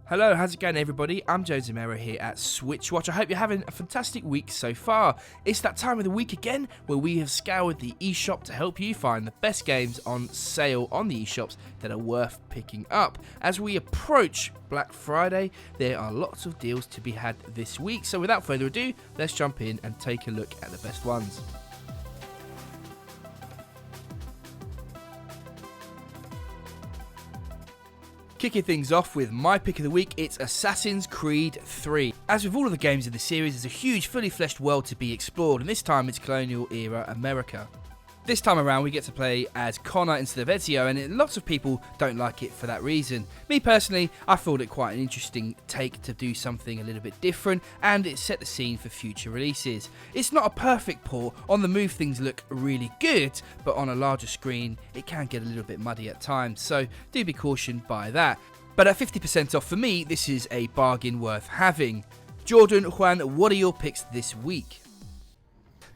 Hello, how's it going everybody? I'm Joe Zamero here at SwitchWatch. I hope you're having a fantastic week so far. It's that time of the week again where we have scoured the eShop to help you find the best games on sale on the eShops that are worth picking up. As we approach Black Friday, there are lots of deals to be had this week. So without further ado, let's jump in and take a look at the best ones. Kicking things off with my pick of the week, it's Assassin's Creed 3. As with all of the games in the series, there's a huge, fully fleshed world to be explored, and this time it's colonial era America. This time around we get to play as Connor instead of Ezio, and lots of people don't like it for that reason. Me personally, I thought it quite an interesting take to do something a little bit different, and it set the scene for future releases. It's not a perfect port, on the move things look really good, but on a larger screen it can get a little bit muddy at times, so do be cautioned by that. But at 50% off for me, this is a bargain worth having. Jordan, Juan, what are your picks this week?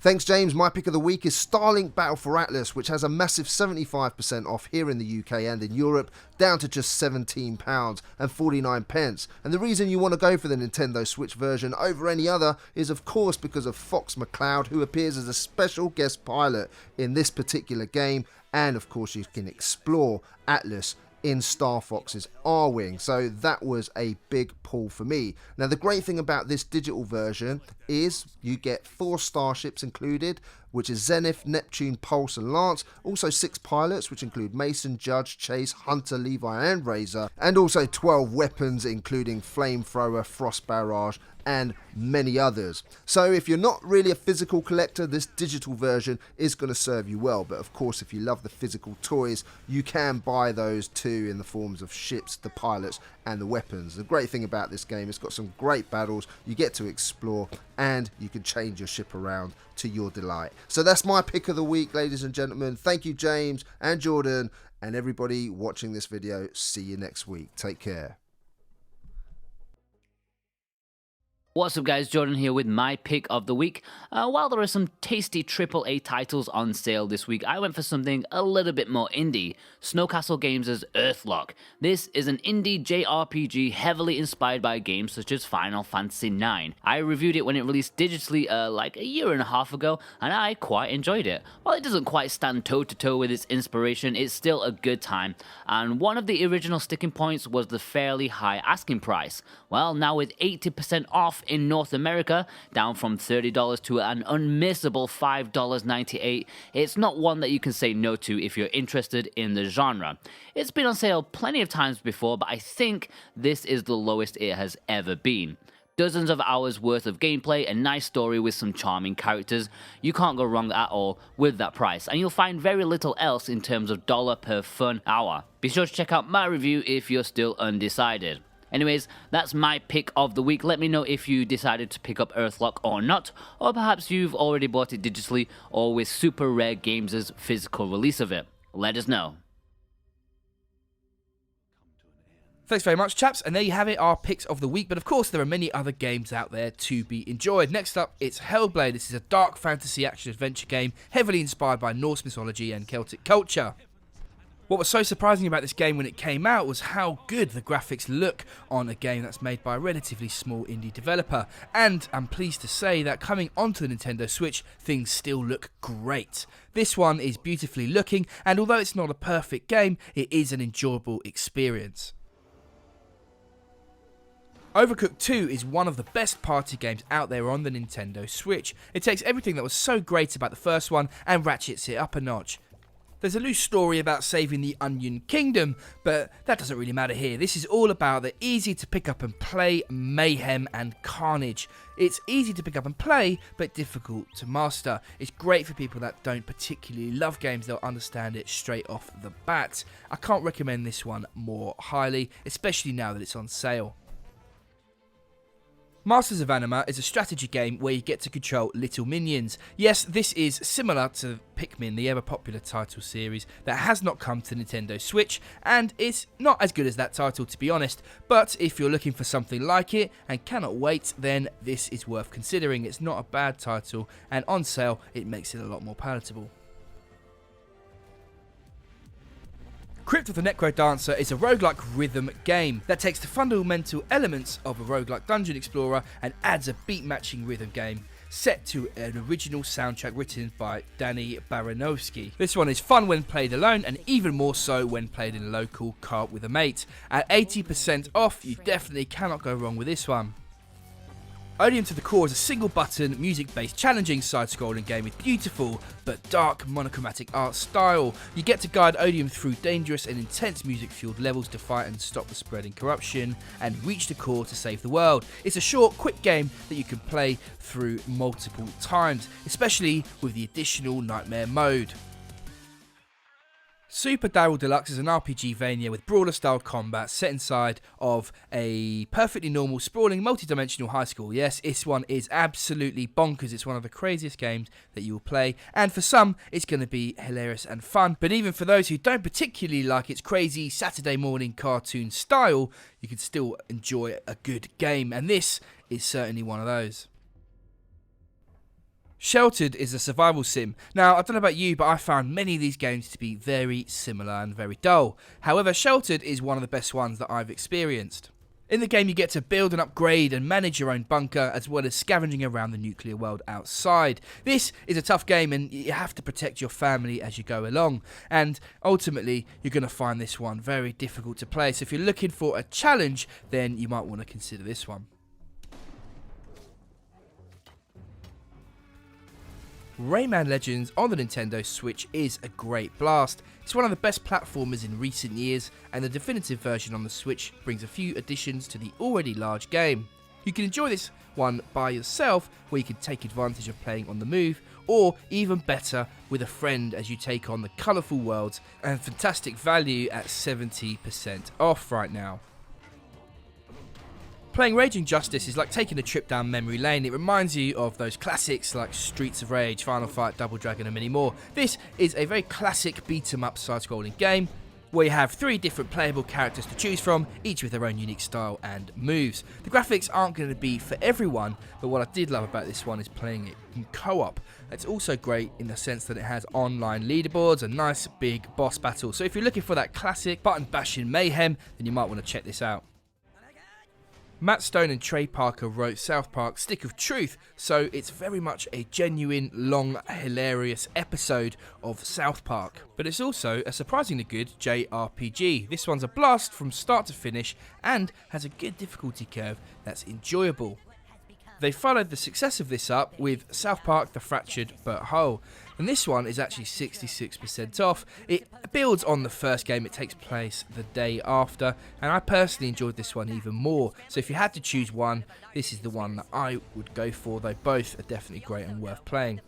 Thanks, James. My pick of the week is Starlink Battle for Atlas, which has a massive 75% off here in the UK and in Europe, down to just £17.49. And the reason you want to go for the Nintendo Switch version over any other is, of course, because of Fox McCloud, who appears as a special guest pilot in this particular game. And, of course, you can explore Atlas in Star Fox's R-Wing, so that was a big pull for me. Now the great thing about this digital version is you get 4 starships included, which is Zenith, Neptune, Pulse and Lance, also 6 pilots which include Mason, Judge, Chase, Hunter, Levi and Razor, and also 12 weapons including Flamethrower, Frost Barrage and many others. So if you're not really a physical collector, this digital version is going to serve you well, but of course if you love the physical toys, you can buy those too in the forms of ships, the pilots and the weapons. The great thing about this game, it's got some great battles, you get to explore and you can change your ship around to your delight. So that's my pick of the week, ladies and gentlemen. Thank you, James and Jordan, and everybody watching this video. See you next week. Take care. What's up guys, Jordan here with my pick of the week. While there are some tasty AAA titles on sale this week, I went for something a little bit more indie. Snowcastle Games' Earthlock. This is an indie JRPG heavily inspired by games such as Final Fantasy IX. I reviewed it when it released digitally like a year and a half ago, and I quite enjoyed it. While it doesn't quite stand toe to toe with its inspiration, it's still a good time, and one of the original sticking points was the fairly high asking price. Well, now with 80% off in North America, down from $30 to an unmissable $5.98, it's not one that you can say no to if you're interested in the genre. It's been on sale plenty of times before, but I think this is the lowest it has ever been. Dozens of hours worth of gameplay, a nice story with some charming characters. You can't go wrong at all with that price, and you'll find very little else in terms of dollar per fun hour. Be sure to check out my review if you're still undecided. Anyways, that's my pick of the week. Let me know if you decided to pick up Earthlock or not, or perhaps you've already bought it digitally or with Super Rare Games' physical release of it. Let us know. Thanks very much, chaps, and there you have it, our picks of the week. But of course, there are many other games out there to be enjoyed. Next up, it's Hellblade. This is a dark fantasy action-adventure game heavily inspired by Norse mythology and Celtic culture. What was so surprising about this game when it came out was how good the graphics look on a game that's made by a relatively small indie developer. And I'm pleased to say that coming onto the Nintendo Switch, things still look great. This one is beautifully looking, and although it's not a perfect game, it is an enjoyable experience. Overcooked 2 is one of the best party games out there on the Nintendo Switch. It takes everything that was so great about the first one and ratchets it up a notch. There's a loose story about saving the Onion Kingdom, but that doesn't really matter here. This is all about the easy to pick up and play mayhem and carnage. It's easy to pick up and play, but difficult to master. It's great for people that don't particularly love games, they'll understand it straight off the bat. I can't recommend this one more highly, especially now that it's on sale. Masters of Anima is a strategy game where you get to control little minions. Yes, this is similar to Pikmin, the ever popular title series that has not come to Nintendo Switch, and it's not as good as that title to be honest, but if you're looking for something like it and cannot wait, then this is worth considering. It's not a bad title, and on sale it makes it a lot more palatable. Crypt of the NECRODANCER is a roguelike rhythm game that takes the fundamental elements of a roguelike dungeon explorer and adds a beat-matching rhythm game set to an original soundtrack written by Danny Baranowski. This one is fun when played alone and even more so when played in a local co-op with a mate. At 80% off, you definitely cannot go wrong with this one. Odium to the Core is a single-button, music-based, challenging side-scrolling game with beautiful but dark monochromatic art style. You get to guide Odium through dangerous and intense music-fueled levels to fight and stop the spreading corruption and reach the core to save the world. It's a short, quick game that you can play through multiple times, especially with the additional Nightmare mode. Super Daryl Deluxe is an RPG-vania with brawler-style combat set inside of a perfectly normal, sprawling, multi-dimensional high school. Yes, this one is absolutely bonkers. It's one of the craziest games that you will play, and for some, it's going to be hilarious and fun. But even for those who don't particularly like its crazy Saturday morning cartoon style, you can still enjoy a good game, and this is certainly one of those. Sheltered is a survival sim. Now, I don't know about you, but I found many of these games to be very similar and very dull. However, Sheltered is one of the best ones that I've experienced. In the game, you get to build and upgrade and manage your own bunker, as well as scavenging around the nuclear world outside. This is a tough game, and you have to protect your family as you go along. And ultimately, you're going to find this one very difficult to play. So if you're looking for a challenge, then you might want to consider this one. Rayman Legends on the Nintendo Switch is a great blast. It's one of the best platformers in recent years, and the definitive version on the Switch brings a few additions to the already large game. You can enjoy this one by yourself, where you can take advantage of playing on the move, or even better, with a friend as you take on the colourful worlds, and fantastic value at 70% off right now. Playing Raging Justice is like taking a trip down memory lane. It reminds you of those classics like Streets of Rage, Final Fight, Double Dragon and many more. This is a very classic beat-em-up side-scrolling game where you have 3 different playable characters to choose from, each with their own unique style and moves. The graphics aren't going to be for everyone, but what I did love about this one is playing it in co-op. It's also great in the sense that it has online leaderboards and nice big boss battles. So if you're looking for that classic button-bashing mayhem, then you might want to check this out. Matt Stone and Trey Parker wrote South Park Stick of Truth, so it's very much a genuine, long, hilarious episode of South Park. But it's also a surprisingly good JRPG. This one's a blast from start to finish and has a good difficulty curve that's enjoyable. They followed the success of this up with South Park The Fractured But Whole, and this one is actually 66% off. It builds on the first game, it takes place the day after, and I personally enjoyed this one even more. So if you had to choose one, this is the one that I would go for, though both are definitely great and worth playing.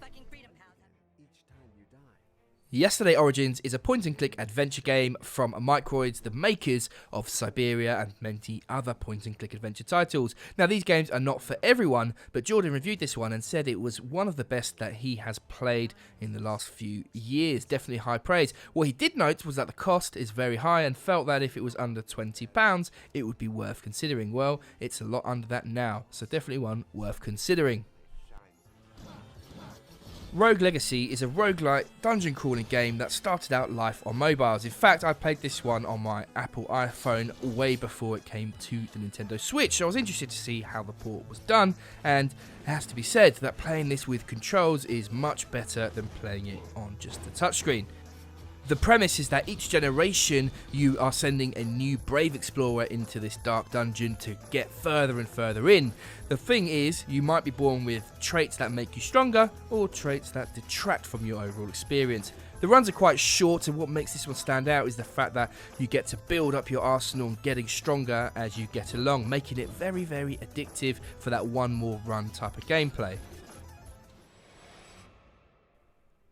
Yesterday Origins is a point-and-click adventure game from Microids, the makers of Siberia and many other point-and-click adventure titles. Now, these games are not for everyone, but Jordan reviewed this one and said it was one of the best that he has played in the last few years. Definitely high praise. What he did note was that the cost is very high and felt that if it was under £20, it would be worth considering. Well, it's a lot under that now, so definitely one worth considering. Rogue Legacy is a roguelite dungeon crawling game that started out life on mobiles. In fact, I played this one on my Apple iPhone way before it came to the Nintendo Switch, so I was interested to see how the port was done, and it has to be said that playing this with controls is much better than playing it on just the touchscreen. The premise is that each generation you are sending a new brave explorer into this dark dungeon to get further and further in. The thing is, you might be born with traits that make you stronger or traits that detract from your overall experience. The runs are quite short, and what makes this one stand out is the fact that you get to build up your arsenal and getting stronger as you get along, making it very, very addictive for that one more run type of gameplay.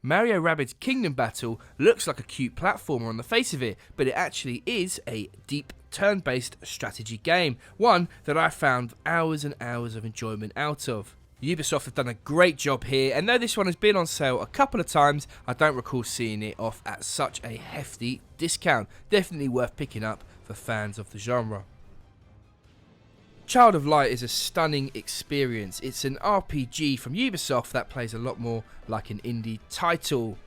Mario Rabbids Kingdom Battle looks like a cute platformer on the face of it, but it actually is a deep turn-based strategy game, one that I found hours and hours of enjoyment out of. Ubisoft have done a great job here, and though this one has been on sale a couple of times, I don't recall seeing it off at such a hefty discount. Definitely worth picking up for fans of the genre. Child of Light is a stunning experience. It's an RPG from Ubisoft that plays a lot more like an indie title.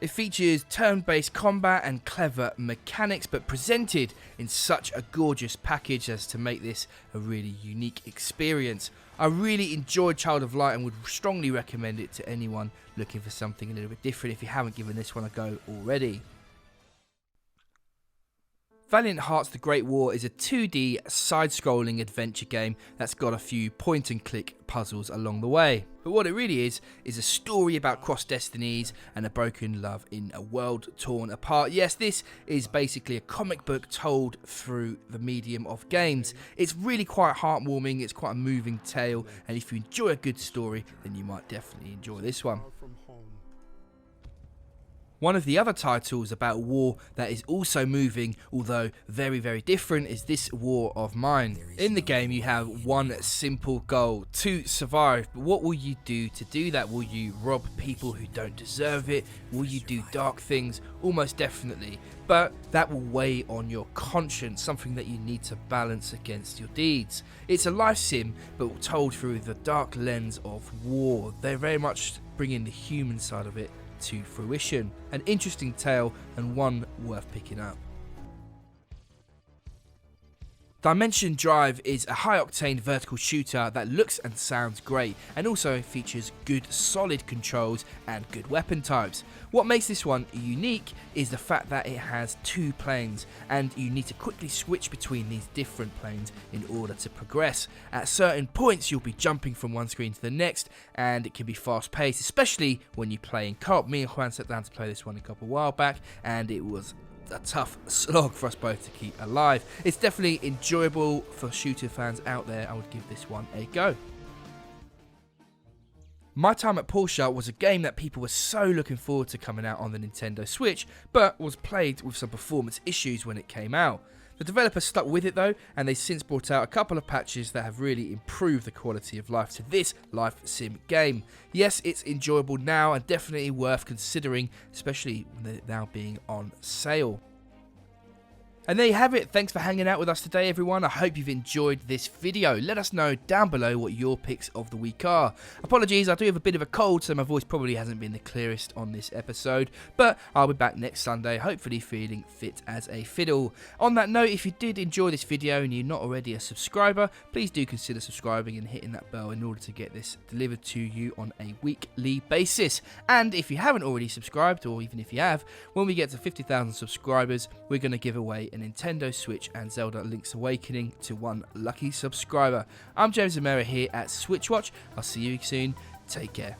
It features turn-based combat and clever mechanics, but presented in such a gorgeous package as to make this a really unique experience. I really enjoyed Child of Light and would strongly recommend it to anyone looking for something a little bit different if you haven't given this one a go already. Valiant Hearts The Great War is a 2D side-scrolling adventure game that's got a few point-and-click puzzles along the way. But what it really is a story about crossed destinies and a broken love in a world torn apart. Yes, this is basically a comic book told through the medium of games. It's really quite heartwarming, it's quite a moving tale, and if you enjoy a good story, then you might definitely enjoy this one. One of the other titles about war that is also moving, although very, very different, is this War of Mine. In the game you have one simple goal: to survive. But what will you do to do that? Will you rob people who don't deserve it? Will you do dark things? Almost definitely. But that will weigh on your conscience, something that you need to balance against your deeds. It's a life sim, but told through the dark lens of war. They very much bring in the human side of it to fruition. An interesting tale and one worth picking up. Dimension Drive is a high-octane vertical shooter that looks and sounds great and also features good solid controls and good weapon types. What makes this one unique is the fact that it has two planes and you need to quickly switch between these different planes in order to progress. At certain points you'll be jumping from one screen to the next and it can be fast paced, especially when you play in co-op. Me and Juan sat down to play this one a couple of while back and it was a tough slog for us both to keep alive. It's definitely enjoyable for shooter fans out there. I would give this one a go. My Time at Portia was a game that people were so looking forward to coming out on the Nintendo Switch, but was plagued with some performance issues when it came out. The developer stuck with it though, and they've since brought out a couple of patches that have really improved the quality of life to this life sim game. Yes, it's enjoyable now and definitely worth considering, especially with it now being on sale. And there you have it. Thanks for hanging out with us today, everyone. I hope you've enjoyed this video. Let us know down below what your picks of the week are. Apologies, I do have a bit of a cold, so my voice probably hasn't been the clearest on this episode, but I'll be back next Sunday, hopefully feeling fit as a fiddle. On that note, if you did enjoy this video and you're not already a subscriber, please do consider subscribing and hitting that bell in order to get this delivered to you on a weekly basis. And if you haven't already subscribed, or even if you have, when we get to 50,000 subscribers, we're going to give away a Nintendo Switch and Zelda Link's Awakening to one lucky subscriber. I'm James Amera here at SwitchWatch. I'll see you soon. Take care.